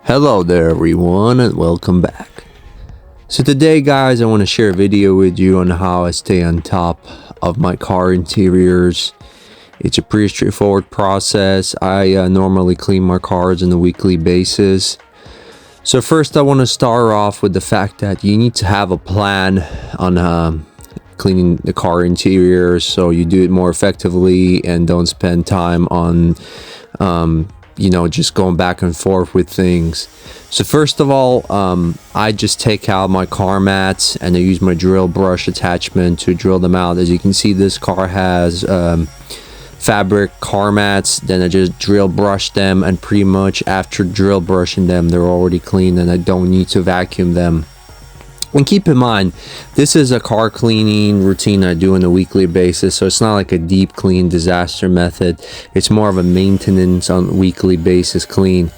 Hello there everyone and welcome back. So today guys, I want to share a video with you on how I stay on top of my car interiors. It's a pretty straightforward process. I normally clean my cars on a weekly basis. So first I want to start off with the fact that you need to have a plan on cleaning the car interiors so you do it more effectively and don't spend time on just going back and forth with things. So first of all, I just take out my car mats and I use my drill brush attachment to drill them out. As you can see, this car has fabric car mats. Then I just drill brush them, and pretty much after drill brushing them, they're already clean and I don't need to vacuum them. And keep in mind, this is a car cleaning routine I do on a weekly basis, so it's not like a deep clean disaster method. It's more of a maintenance on a weekly basis clean.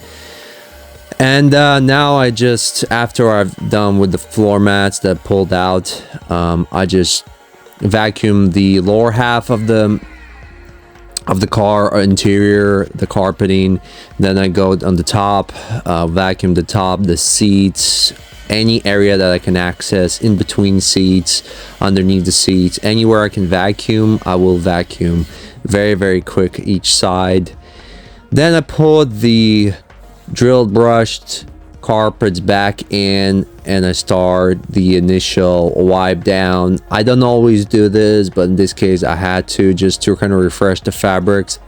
And now I just, after I've done with the floor mats that pulled out, I just vacuum the lower half of the car interior, the carpeting. Then I go on the top, vacuum the top, the seats, any area that I can access, in between seats, underneath the seats, anywhere I can vacuum, I will vacuum. Very quick each side. Then I put the drilled brushed carpets back in and I start the initial wipe down. I don't always do this, but in this case I had to, just to kind of refresh the fabrics.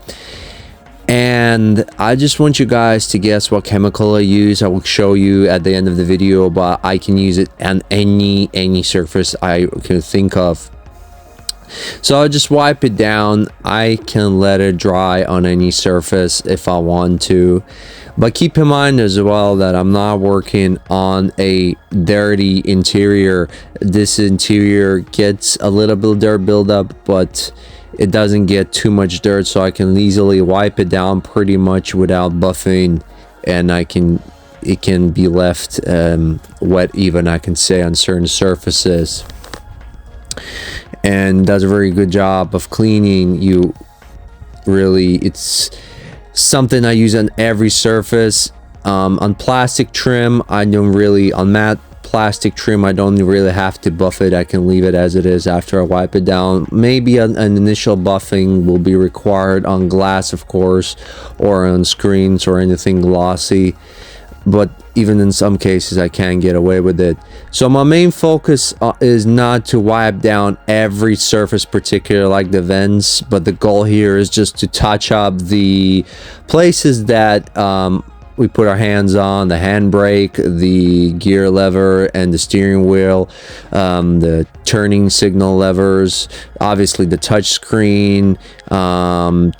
And I just want you guys to guess what chemical I use. I will show you at the end of the video, but I can use it on any surface I can think of. So I just wipe it down. I can let it dry on any surface if I want to, but keep in mind as well that I'm not working on a dirty interior. This interior gets a little bit of dirt buildup, but it doesn't get too much dirt, so I can easily wipe it down pretty much without buffing, and it can be left wet, even I can say, on certain surfaces, and does a very good job of cleaning. It's something I use on every surface. On plastic trim, on matte plastic trim, I don't really have to buff it. I can leave it as it is after I wipe it down. Maybe an initial buffing will be required on glass, of course, or on screens or anything glossy, but even in some cases I can get away with it. So my main focus is not to wipe down every surface, particularly like the vents, but the goal here is just to touch up the places that we put our hands on: the handbrake, the gear lever, and the steering wheel, the turning signal levers, obviously the touch screen,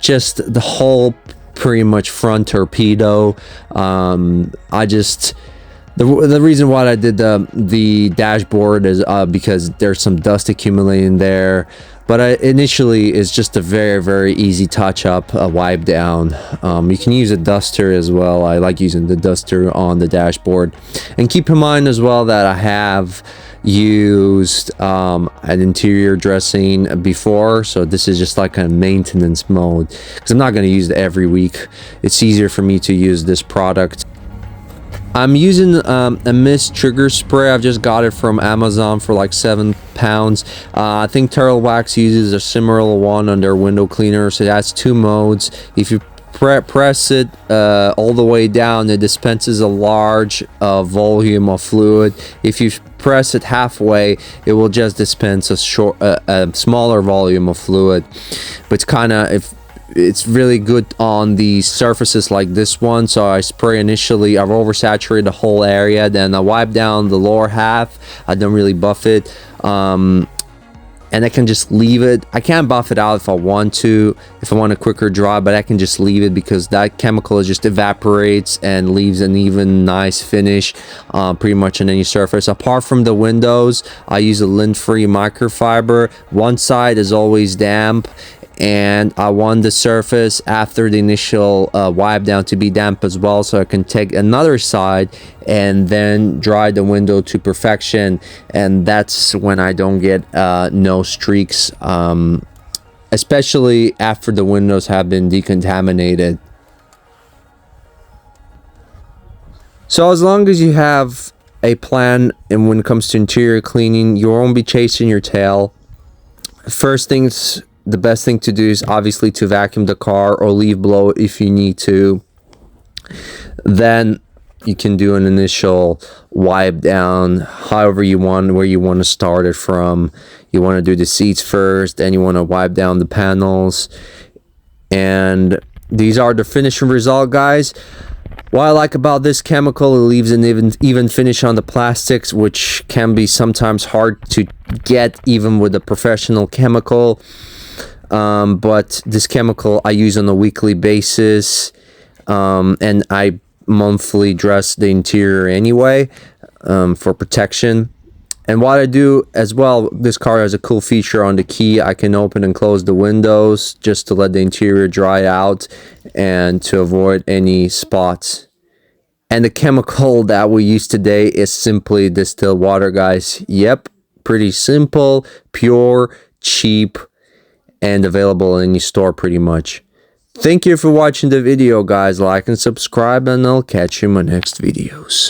just the whole pretty much front torpedo. The reason why I did the dashboard is because there's some dust accumulating there, but initially it's just a very easy touch up, a wipe down. You can use a duster as well. I like using the duster on the dashboard. And keep in mind as well that I have used an interior dressing before, so this is just like a maintenance mode, because I'm not going to use it every week. It's easier for me to use this product. I'm using a mist trigger spray. I've just got it from Amazon for like £7. I think Turtle Wax uses a similar one on their window cleaner, so that's 2 modes. If you press it all the way down, it dispenses a large volume of fluid. If you press it halfway, it will just dispense a smaller volume of fluid. But it's really good on the surfaces like this one. So I spray initially, I've oversaturated the whole area, then I wipe down the lower half. I don't really buff it, and I can just leave it. I can't buff it out if I want to, if I want a quicker dry, but I can just leave it because that chemical just evaporates and leaves an even nice finish pretty much on any surface. Apart from the windows, I use a lint-free microfiber. One side is always damp, and I want the surface after the initial wipe down to be damp as well, so I can take another side and then dry the window to perfection, and that's when I don't get no streaks, especially after the windows have been decontaminated. So as long as you have a plan, and when it comes to interior cleaning, you won't be chasing your tail. First things, the best thing to do is obviously to vacuum the car or leave blow if you need to. Then you can do an initial wipe down, however you want, where you want to start it from. You want to do the seats first, then you want to wipe down the panels. And these are the finishing result, guys. What I like about this chemical, it leaves an even finish on the plastics, which can be sometimes hard to get even with a professional chemical. But this chemical I use on a weekly basis, and I monthly dress the interior anyway, for protection. And what I do as well, this car has a cool feature on the key. I can open and close the windows just to let the interior dry out and to avoid any spots. And the chemical that we use today is simply distilled water, guys. Yep, pretty simple, pure, cheap, and available in any store pretty much. Thank you for watching the video, guys. Like and subscribe, and I'll catch you in my next videos.